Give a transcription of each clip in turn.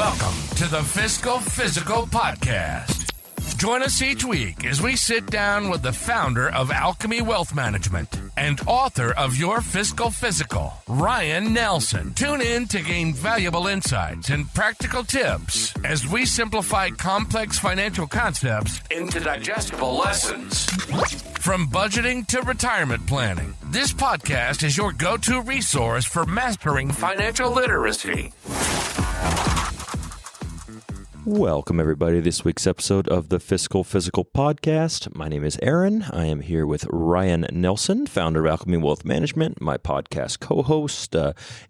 Welcome to the Fiscal Physical Podcast. Join us each week as we sit down with the founder of Alchemy Wealth Management and author of Your Fiscal Physical, Ryan Nelson. Tune in to gain valuable insights and practical tips as we simplify complex financial concepts into digestible lessons. From budgeting to retirement planning, this podcast is your go-to resource for mastering financial literacy. Welcome, everybody, to this week's episode of the Fiscal Physical Podcast. My name is Aaron. I am here with Ryan Nelson, founder of Alchemy Wealth Management, my podcast co-host,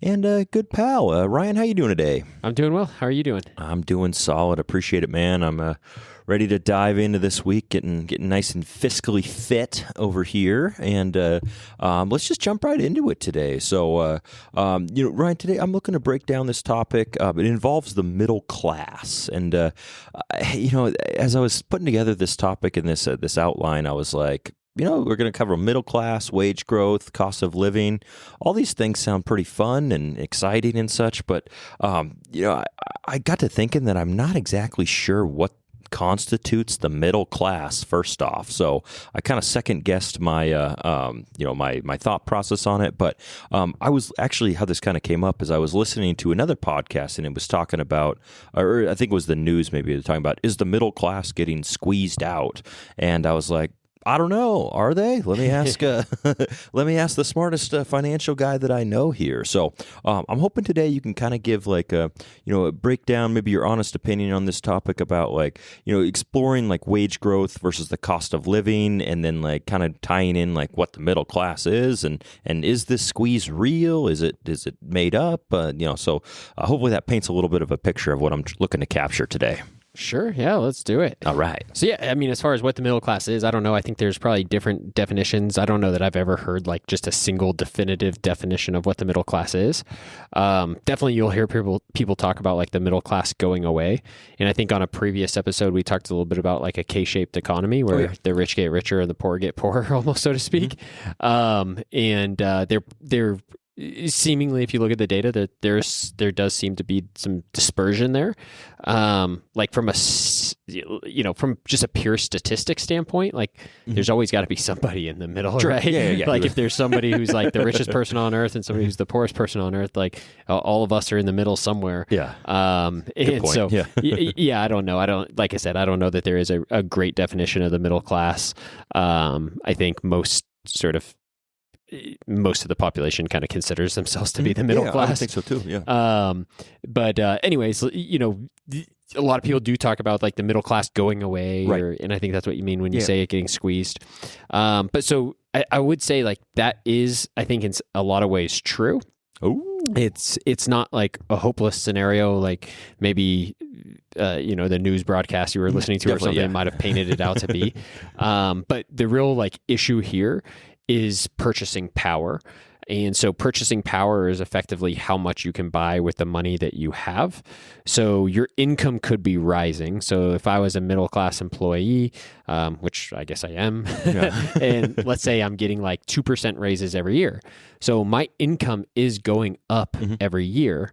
and a good pal. Ryan, how you doing today? I'm doing well. How are you doing? I'm doing solid. Appreciate it, man. I'm ready to dive into this week, getting nice and fiscally fit over here, and let's just jump right into it today. So, Ryan, today I'm looking to break down this topic. It involves the middle class, and as I was putting together this topic in this outline, I was like, we're going to cover middle class, wage growth, cost of living. All these things sound pretty fun and exciting and such, but I got to thinking that I'm not exactly sure what constitutes the middle class first off. So I kind of second guessed my my thought process on it. But I was actually, how this kind of came up is I was listening to another podcast and it was talking about, or I think it was the news maybe, they're talking about, is the middle class getting squeezed out? And I was like, I don't know. Are they? Let me ask. Let me ask the smartest financial guy that I know here. So I'm hoping today you can kind of give like a breakdown, maybe your honest opinion on this topic about exploring like wage growth versus the cost of living, and then like kind of tying in like what the middle class is, and is this squeeze real? Is it made up? So hopefully that paints a little bit of a picture of what I'm looking to capture today. Sure. Yeah, let's do it. All right. So yeah, I mean, as far as what the middle class is, I don't know. I think there's probably different definitions. I don't know that I've ever heard like just a single definitive definition of what the middle class is. Definitely you'll hear people talk about like the middle class going away. And I think on a previous episode, we talked a little bit about like a K-shaped economy where the rich get richer and the poor get poorer, almost, so to speak. Mm-hmm. They're seemingly, if you look at the data, that there does seem to be some dispersion there. Like from from just a pure statistic standpoint, like mm-hmm. there's always got to be somebody in the middle, sure. Right? Yeah. Like if there's somebody who's like the richest person on earth and somebody who's the poorest person on earth, like all of us are in the middle somewhere. Yeah. Good point. So I don't know. I don't know that there is a great definition of the middle class. I think most of the population kind of considers themselves to be the middle class. I think so too. Yeah. Anyways, a lot of people do talk about like the middle class going away, right. And I think that's what you mean when you say it getting squeezed. But so I would say like that is, I think in a lot of ways true. Oh, it's not like a hopeless scenario, like maybe the news broadcast you were listening to or something might have painted it out to be. But the real like issue here is purchasing power. And so purchasing power is effectively how much you can buy with the money that you have. So your income could be rising. So if I was a middle-class employee, which I guess I am, and let's say I'm getting like 2% raises every year. So my income is going up mm-hmm. every year.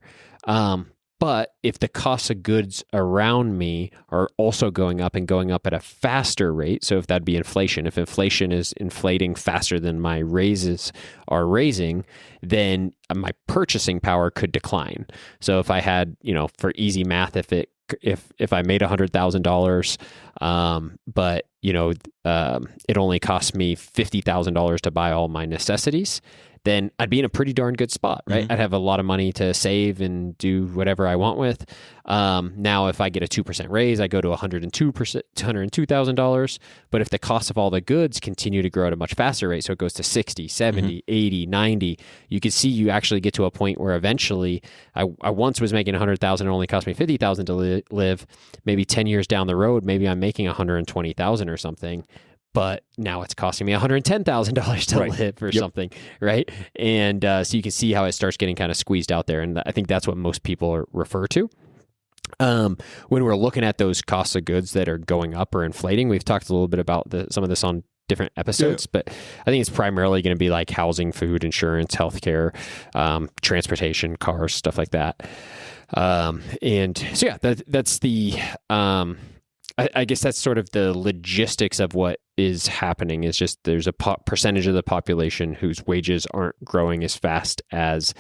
But if the costs of goods around me are also going up and going up at a faster rate, so if that'd be inflation, if inflation is inflating faster than my raises are raising, then my purchasing power could decline. So if I had, for easy math, if I made $100,000, but it only cost me $50,000 to buy all my necessities, then I'd be in a pretty darn good spot, right? Mm-hmm. I'd have a lot of money to save and do whatever I want with. Now, if I get a 2% raise, I go to $102,000. But if the cost of all the goods continue to grow at a much faster rate, so it goes to 60, 70, mm-hmm. 80, 90, you can see you actually get to a point where eventually I once was making $100,000, it only cost me $50,000 to live. Maybe 10 years down the road, maybe I'm making $120,000 or something. But now it's costing me $110,000 to live or something, right? And so you can see how it starts getting kind of squeezed out there. And I think that's what most people refer to. When we're looking at those costs of goods that are going up or inflating, we've talked a little bit about some of this on different episodes, but I think it's primarily going to be like housing, food, insurance, healthcare, transportation, cars, stuff like that. And so, yeah, that's the, I guess that's sort of the logistics of what is happening is just there's a percentage of the population whose wages aren't growing as fast as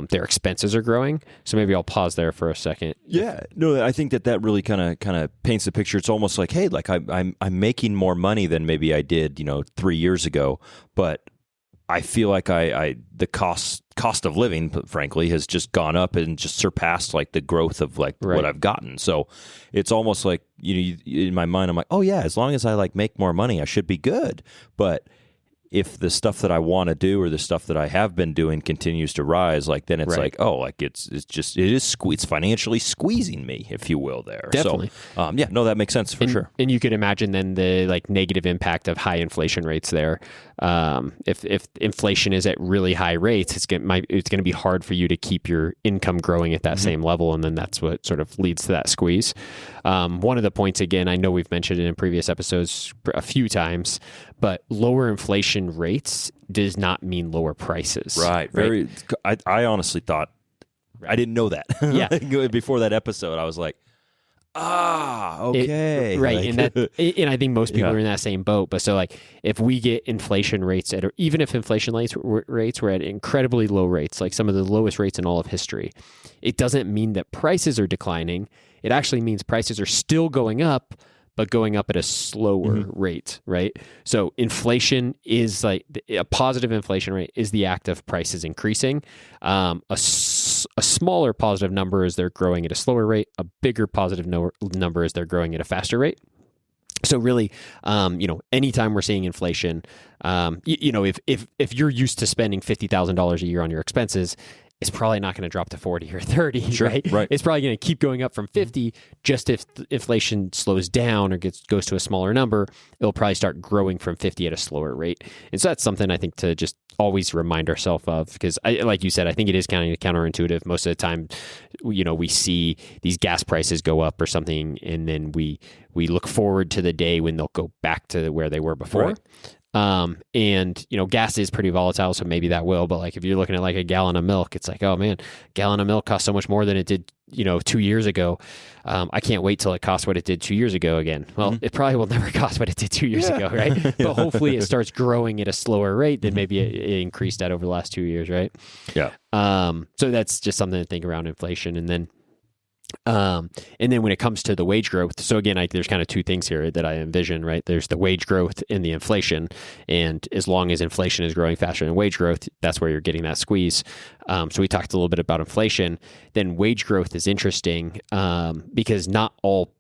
their expenses are growing. So maybe I'll pause there for a second. Yeah, no, I think that really kind of paints the picture. It's almost like, hey, like I'm making more money than maybe I did, 3 years ago, but I feel like the cost of living, frankly, has just gone up and just surpassed like the growth of like what I've gotten. So it's almost like, in my mind, I'm like, oh yeah, as long as I like make more money, I should be good. But if the stuff that I want to do or the stuff that I have been doing continues to rise, like then it's like, oh, like it's financially squeezing me, if you will, there. Definitely. So, that makes sense for sure. And you could imagine then the like negative impact of high inflation rates there. If inflation is at really high rates, it's going to be hard for you to keep your income growing at that same level, and then that's what sort of leads to that squeeze. One of the points, again, I know we've mentioned it in previous episodes a few times, but lower inflation rates does not mean lower prices. Right. I honestly thought, I didn't know that. Yeah. Before that episode, I was like, okay. Right. And I think most people are in that same boat. But so like if we get inflation rates even if inflation rates were at incredibly low rates, like some of the lowest rates in all of history, it doesn't mean that prices are declining. It actually means prices are still going up, but going up at a slower rate, right? So inflation is like a positive inflation rate is the act of prices increasing. A smaller positive number is they're growing at a slower rate. A bigger positive number is they're growing at a faster rate. So really, anytime we're seeing inflation, if you're used to spending $50,000 a year on your expenses, it's probably not going to drop to 40 or 30, right? It's probably going to keep going up from 50. Just if inflation slows down or goes to a smaller number, it'll probably start growing from 50 at a slower rate. And so that's something I think to just always remind ourselves of, because like you said, I think it is kind of counterintuitive. Most of the time, we see these gas prices go up or something, and then we look forward to the day when they'll go back to where they were before. Right. And gas is pretty volatile, so maybe that will, but like if you're looking at like a gallon of milk, it's like, oh man, a gallon of milk costs so much more than it did, 2 years ago. I can't wait till it costs what it did 2 years ago again. Well, it probably will never cost what it did 2 years ago, right? But hopefully it starts growing at a slower rate than maybe it increased at over the last 2 years, right? Yeah. So that's just something to think around inflation. And then when it comes to the wage growth, so again, there's kind of two things here that I envision, right? There's the wage growth and the inflation. And as long as inflation is growing faster than wage growth, that's where you're getting that squeeze. So we talked a little bit about inflation. Then wage growth is interesting because not all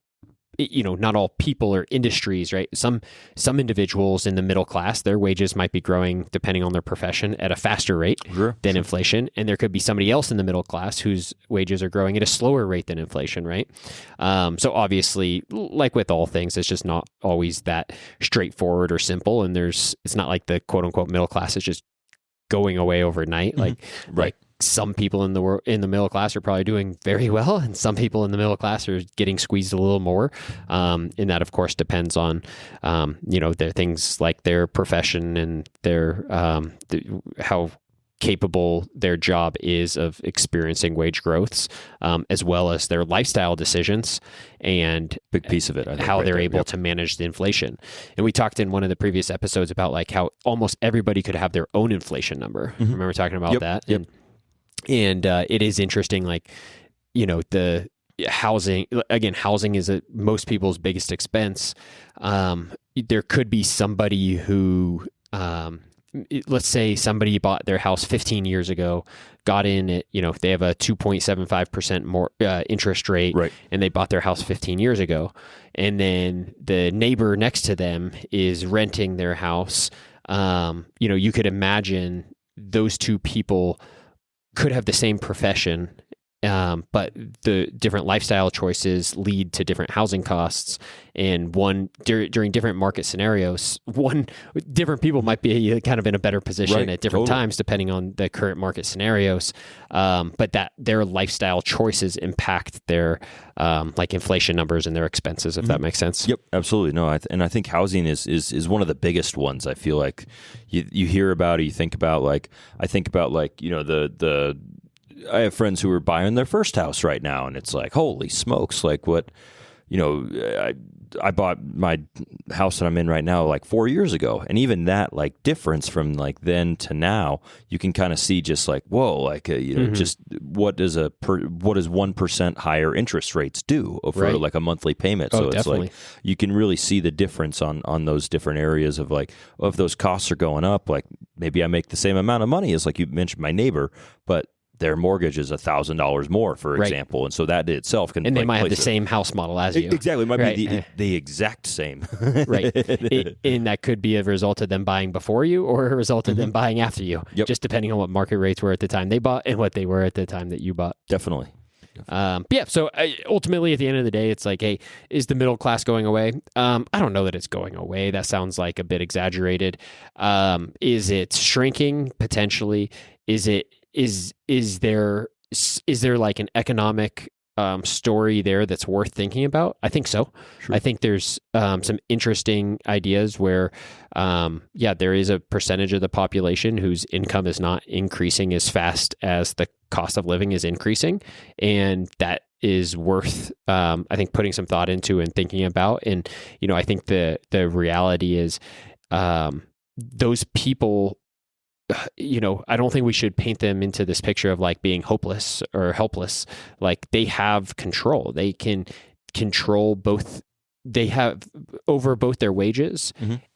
people or industries, right? Some individuals in the middle class, their wages might be growing depending on their profession at a faster rate than inflation. And there could be somebody else in the middle class whose wages are growing at a slower rate than inflation, right? So obviously, like with all things, it's just not always that straightforward or simple. And it's not like the quote unquote middle class is just going away overnight. Like some people in the middle class are probably doing very well, and some people in the middle class are getting squeezed a little more. And that, of course, depends on, their things like their profession and their how capable their job is of experiencing wage growths, as well as their lifestyle decisions and big piece of it, I think, how they're able to manage the inflation. And we talked in one of the previous episodes about like how almost everybody could have their own inflation number. Remember talking about that? Yep. And it is interesting, like, the housing is most people's biggest expense. There could be somebody who, let's say somebody bought their house 15 years ago, got in at, if they have a 2.75% more interest rate, right, and they bought their house 15 years ago, and then the neighbor next to them is renting their house. You could imagine those two people could have the same profession, but the different lifestyle choices lead to different housing costs. And during different market scenarios, different people might be kind of in a better position at different times, depending on the current market scenarios. But that their lifestyle choices impact their like inflation numbers and their expenses, if that makes sense. Yep, absolutely. No, I think housing is one of the biggest ones. I feel like you hear about, or you think about, like, I think about, like, the I have friends who are buying their first house right now, and it's like, holy smokes, like what, I bought my house that I'm in right now like 4 years ago, and even that like difference from like then to now, you can kind of see just like, whoa, like just what does 1% higher interest rates do for like a monthly payment? So it's definitely. like you can really see the difference on those different areas of like, if those costs are going up, like maybe I make the same amount of money as like you mentioned my neighbor, but their mortgage is $1,000 more, for example, and so that in itself can. And they might have the same house model as you. Exactly, it might be the exact same. Right, and that could be a result of them buying before you, or a result of them buying after you. Yep. Just depending on what market rates were at the time they bought and what they were at the time that you bought. Definitely. So ultimately, at the end of the day, it's like, hey, is the middle class going away? I don't know that it's going away. That sounds like a bit exaggerated. Is it shrinking potentially? Is there like an economic story there that's worth thinking about? I think so. Sure. I think there's some interesting ideas where, there is a percentage of the population whose income is not increasing as fast as the cost of living is increasing, and that is worth, I think, putting some thought into and thinking about. And I think the reality is, those people. I don't think we should paint them into this picture of like being hopeless or helpless. Like they have control. They can control both. They have over both their wages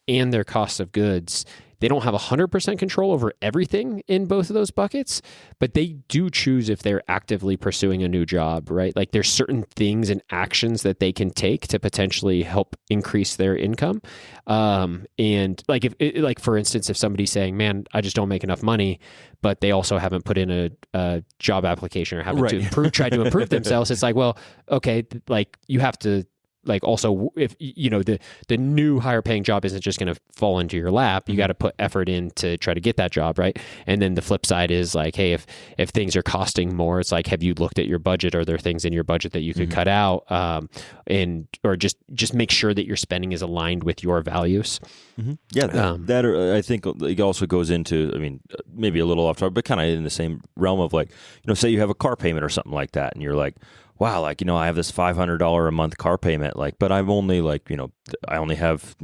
and their cost of goods. They don't have 100% control over everything in both of those buckets, but they do choose if they're actively pursuing a new job, right? Like there's certain things and actions that they can take to potentially help increase their income. And like if for instance, if somebody's saying, man, I just don't make enough money, but they also haven't put in a job application or haven't tried to improve themselves. It's like, well, okay, like you have to, like also, if the new higher paying job isn't just going to fall into your lap, you got to put effort in to try to get that job, right? And then the flip side is like, hey, if things are costing more, it's like, have you looked at your budget? Are there things in your budget that you could cut out, or just make sure that your spending is aligned with your values? Yeah, that I think it also goes into, I mean, maybe a little off topic, but kind of in the same realm of like, say you have a car payment or something like that, and you're like, wow, like, I have this $500 a month car payment, like, but I'm only like, I only have,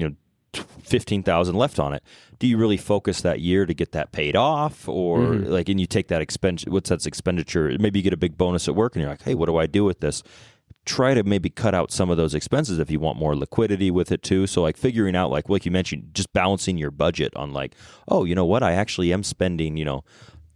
$15,000 left on it. Do you really focus that year to get that paid off, or like, and you take that expenditure, maybe you get a big bonus at work and you're like, hey, what do I do with this? Try to maybe cut out some of those expenses if you want more liquidity with it too. So like figuring out, like you mentioned, just balancing your budget on like, oh, you know what? I actually am spending,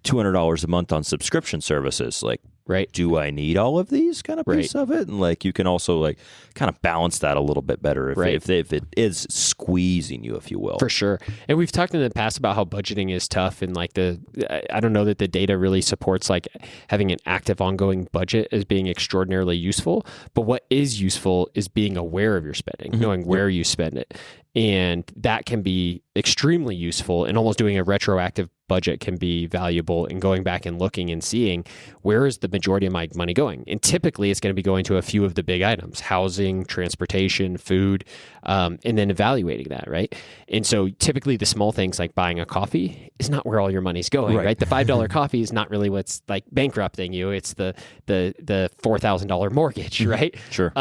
$200 a month on subscription services. Like, right. Do I need all of these kind of piece of it? And like, you can also like kind of balance that a little bit better if it is squeezing you, if you will. For sure. And we've talked in the past about how budgeting is tough, and like I don't know that the data really supports like having an active ongoing budget as being extraordinarily useful. But what is useful is being aware of your spending, knowing where you spend it. And that can be extremely useful, and almost doing a retroactive budget can be valuable in going back and looking and seeing where is the majority of my money going. And typically it's going to be going to a few of the big items: housing, transportation, food, and then evaluating that, right? And so typically the small things like buying a coffee is not where all your money's going, right? The $5 coffee is not really what's like bankrupting you. It's the $4,000 mortgage, right? Sure.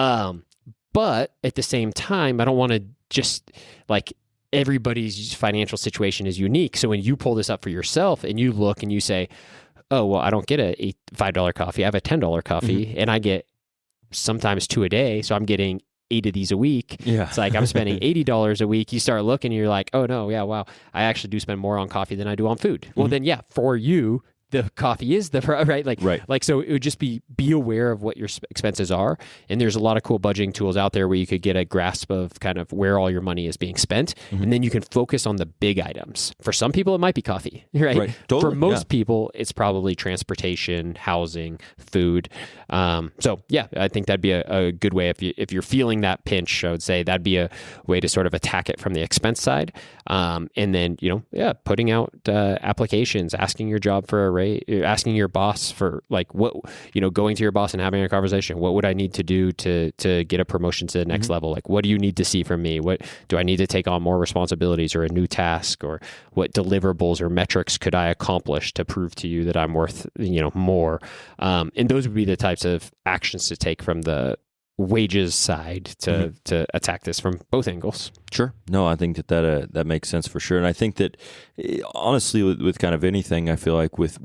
But at the same time, I don't want to just like everybody's financial situation is unique. So when you pull this up for yourself and you look and you say, oh, well, I don't get a $5 coffee. I have a $10 coffee and I get sometimes 2 a day. So I'm getting 8 of these a week. Yeah. It's like I'm spending $80 a week. You start looking and you're like, oh no, yeah, wow. I actually do spend more on coffee than I do on food. Well, then yeah, for you, the coffee is the right, like so it would just be aware of what your expenses are, and there's a lot of cool budgeting tools out there where you could get a grasp of kind of where all your money is being spent, and then you can focus on the big items. For some people, it might be coffee, right? Totally. For most people, it's probably transportation, housing, food. So yeah, I think that'd be a good way if you're feeling that pinch. I would say that'd be a way to sort of attack it from the expense side, and then putting out applications, asking your job for a raise. rate, asking your boss for like what, going to your boss and having a conversation. What would I need to do to get a promotion to the next level? Like, what do you need to see from me? What do I need to take on more responsibilities or a new task, or what deliverables or metrics could I accomplish to prove to you that I'm worth, more? And those would be the types of actions to take from the wages side to attack this from both angles. Sure. No, I think that makes sense for sure. And I think that honestly, with kind of anything, I feel like with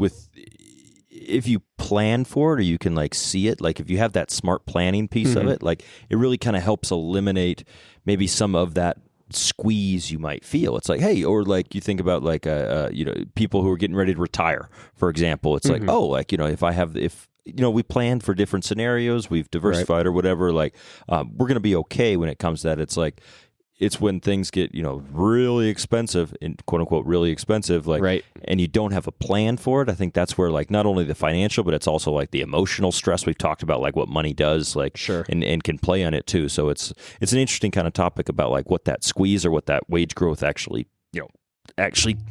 if you plan for it or you can like see it, like if you have that smart planning piece of it, like it really kind of helps eliminate maybe some of that squeeze you might feel. It's like, hey, or like you think about like people who are getting ready to retire, for example. It's like, oh, like if we planned for different scenarios, we've diversified or whatever, like we're going to be okay when it comes to that. It's like, it's when things get, really expensive, in quote unquote, really expensive, like, and you don't have a plan for it. I think that's where like not only the financial, but it's also like the emotional stress we've talked about, like what money does, like, and can play on it too. So it's an interesting kind of topic about like what that squeeze or what that wage growth actually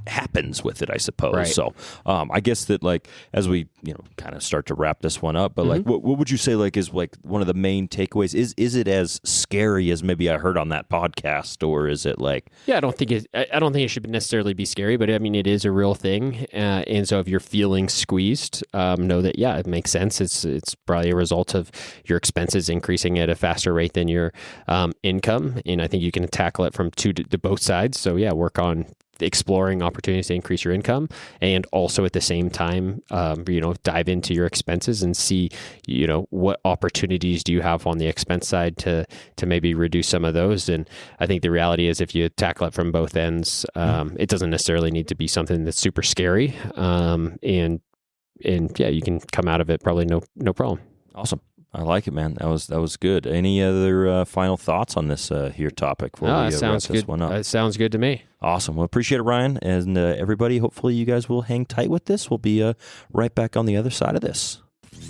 happens with it, I suppose. Right. So I guess that like as we kind of start to wrap this one up, but like what would you say like is like one of the main takeaways? Is it as scary as maybe I heard on that podcast, or is it like? Yeah, I don't think it should necessarily be scary, but I mean it is a real thing, and so if you're feeling squeezed, know that it makes sense. It's probably a result of your expenses increasing at a faster rate than your income, and I think you can tackle it from to both sides. So work on exploring opportunities to increase your income, and also at the same time, dive into your expenses and see, what opportunities do you have on the expense side to maybe reduce some of those. And I think the reality is if you tackle it from both ends, it doesn't necessarily need to be something that's super scary. And you can come out of it probably no problem. Awesome. I like it, man. That was good. Any other final thoughts on this here topic before we wrap this one up? It sounds good to me. Awesome. Well, appreciate it, Ryan. And everybody, hopefully you guys will hang tight with this. We'll be right back on the other side of this.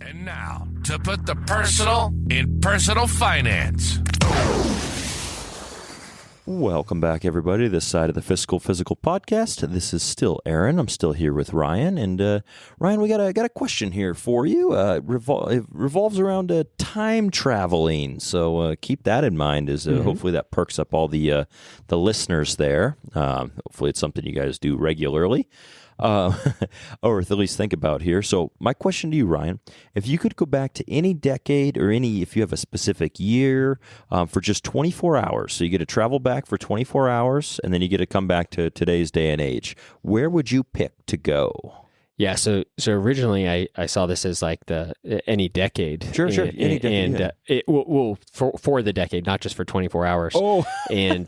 And now, to put the personal in personal finance. Welcome back, everybody, to this side of the Fiscal Physical podcast. This is still Aaron. I'm still here with Ryan. And Ryan, we got a question here for you. It revolves around time traveling. So keep that in mind as hopefully that perks up all the listeners there. Hopefully it's something you guys do regularly. Or at least think about here. So my question to you, Ryan, if you could go back to any decade or if you have a specific year for just 24 hours, so you get to travel back for 24 hours and then you get to come back to today's day and age, where would you pick to go? Yeah, so originally I saw this as like any decade. Sure, any decade. And for the decade, not just for 24 hours. Oh, and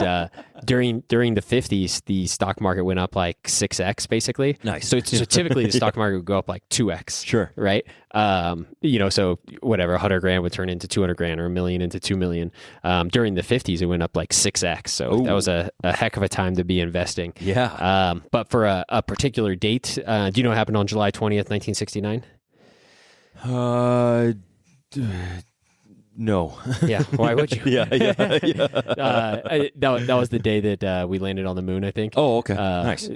during the 50s, the stock market went up like 6x basically. Nice. So typically the stock market would go up like 2x. Sure. Right. So whatever, 100 grand would turn into 200 grand or $1 million into 2 million. During the 50s, it went up like 6x. So that was a heck of a time to be investing. Yeah. But for a particular date, do you know what happened on July 20th, 1969? No. Yeah. Why would you? Yeah. That was the day that we landed on the moon, I think. Oh, okay. Nice.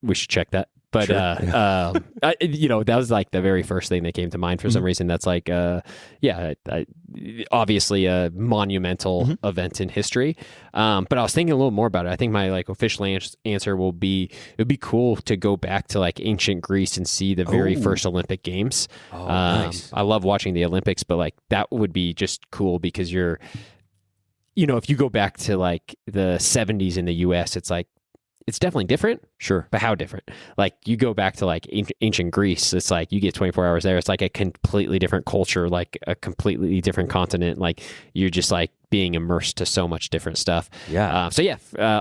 We should check that. But, sure. that was like the very first thing that came to mind for some reason. That's like, obviously a monumental event in history. But I was thinking a little more about it. I think my like official answer will be, it'd be cool to go back to like ancient Greece and see the very first Olympic Games. Oh, nice. I love watching the Olympics, but like that would be just cool because if you go back to like the 70s in the US, it's like, it's definitely different. Sure. But how different? Like you go back to like ancient Greece, it's like you get 24 hours there. It's like a completely different culture, like a completely different continent. Like you're just like being immersed to so much different stuff. Yeah.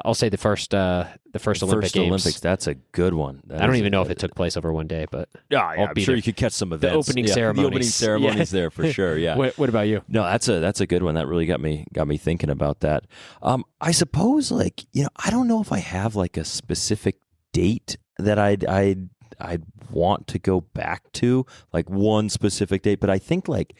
I'll say the first Olympic Games. Olympics, that's a good one. I don't even know if it took place over one day, but I'm sure you could catch some events. The opening ceremonies. The opening ceremonies there for sure. Yeah. What about you? No, that's a good one. That really got me thinking about that. I suppose like, I don't know if I have like a specific date that I'd want to go back to, like one specific date, but I think like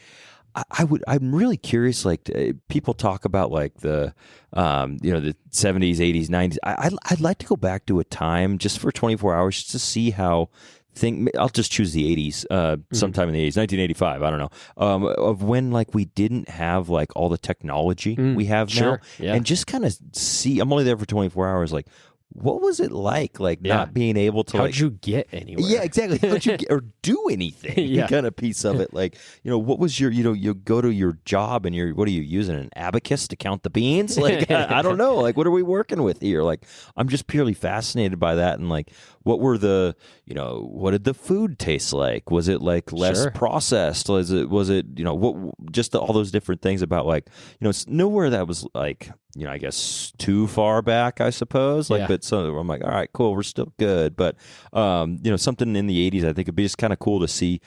I'm really curious, like people talk about like the 70s, 80s, 90s. I'd like to go back to a time just for 24 hours just to see how I'll just choose the 80s, sometime in the 80s, 1985, I don't know, of when like we didn't have like all the technology we have now, and just kind of see, I'm only there for 24 hours, like, what was it like not being able to how'd you get anywhere? Yeah, exactly. How'd you get, or do anything? Kind of piece of it. Like, what was your, you go to your job and what are you using, an abacus to count the beans? Like, I don't know. Like, what are we working with here? Like, I'm just purely fascinated by that. And like, what were the, what did the food taste like? Was it like less processed? Was it, what, just all those different things about like, it's nowhere that was like, I guess too far back, I suppose. Like, but so I'm like, all right, cool, we're still good. But, something in the 80s, I think it'd be just kind of cool to see,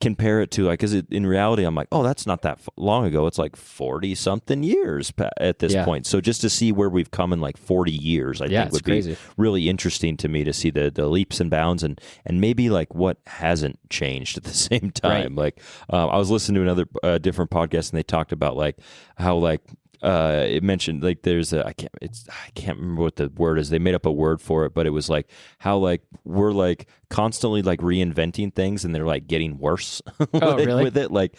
compare it to like, because in reality, I'm like, oh, that's not that long ago. It's like 40 something years at this point. So just to see where we've come in like 40 years, I think would be really interesting to me to see the leaps and bounds and maybe like what hasn't changed at the same time. Like, I was listening to another different podcast and they talked about like how like, it mentioned like there's I can't remember what the word is. They made up a word for it, but it was like how like we're like constantly like reinventing things and they're like getting worse with it. Like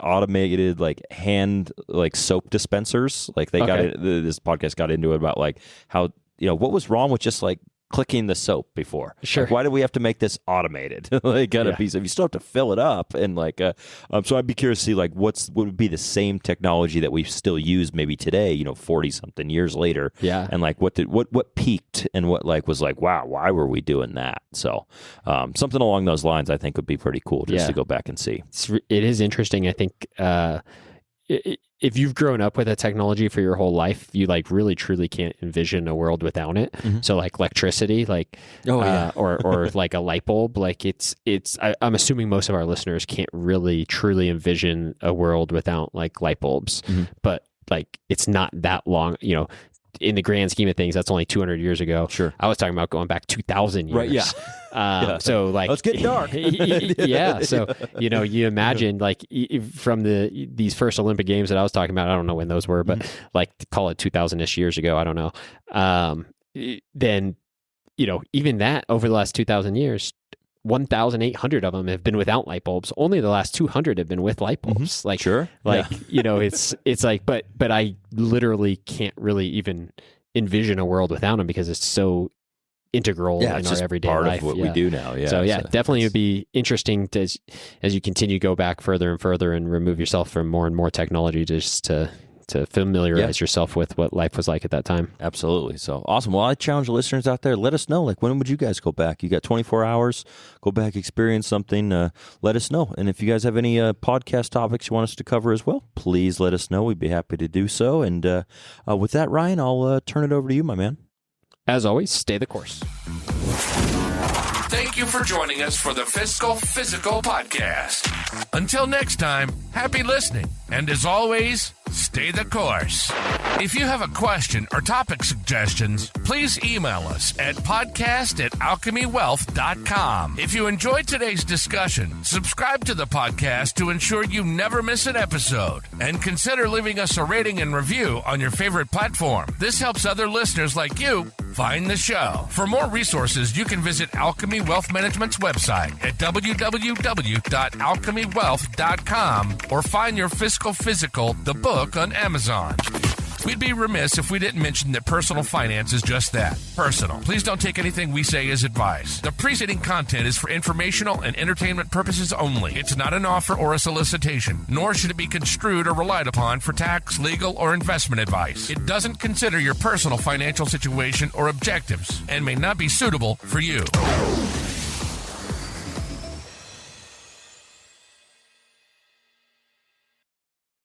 automated like hand like soap dispensers. Like they got it, this podcast got into it about like how what was wrong with just like clicking the soap before. Sure. Like, why do we have to make this automated? Like, got a piece of, you still have to fill it up. And like, so I'd be curious to see like what would be the same technology that we still use maybe today, 40 something years later. Yeah. And like what peaked and what like was like, wow, why were we doing that? So, something along those lines, I think would be pretty cool just to go back and see. It is interesting. I think, if you've grown up with a technology for your whole life, you like really truly can't envision a world without it. So like electricity, like, or like a light bulb, like I'm assuming most of our listeners can't really truly envision a world without like light bulbs, but like, it's not that long, in the grand scheme of things, that's only 200 years ago. Sure. I was talking about going back 2,000 years. Right, So like, let's get dark. So, you imagine like from these first Olympic Games that I was talking about, I don't know when those were, but like call it 2000-ish years ago. I don't know. Then, even that over the last 2,000 years, 1,800 of them have been without light bulbs. Only the last 200 have been with light bulbs. Like, it's like, but I literally can't really even envision a world without them because it's so integral in our everyday part life. Of what we do now. Yeah. So definitely it'd be interesting to, as you continue to go back further and further and remove yourself from more and more technology, just to familiarize yourself with what life was like at that time. Absolutely. So awesome. Well, I challenge the listeners out there. Let us know, like, when would you guys go back? You got 24 hours, go back, experience something. Let us know. And if you guys have any podcast topics you want us to cover as well, please let us know. We'd be happy to do so. And with that, Ryan, I'll turn it over to you, my man. As always, stay the course. Thank you for joining us for the Fiscal Physical Podcast. Until next time, happy listening. And as always, stay the course. If you have a question or topic suggestions, please email us at podcast@alchemywealth.com. If you enjoyed today's discussion, subscribe to the podcast to ensure you never miss an episode. And consider leaving us a rating and review on your favorite platform. This helps other listeners like you find the show. For more resources, you can visit Alchemy Wealth Management's website at www.alchemywealth.com or find your Fiscal Physical, the book, on Amazon. We'd be remiss if we didn't mention that personal finance is just that, personal. Please don't take anything we say as advice. The preceding content is for informational and entertainment purposes only. It's not an offer or a solicitation, nor should it be construed or relied upon for tax, legal, or investment advice. It doesn't consider your personal financial situation or objectives and may not be suitable for you.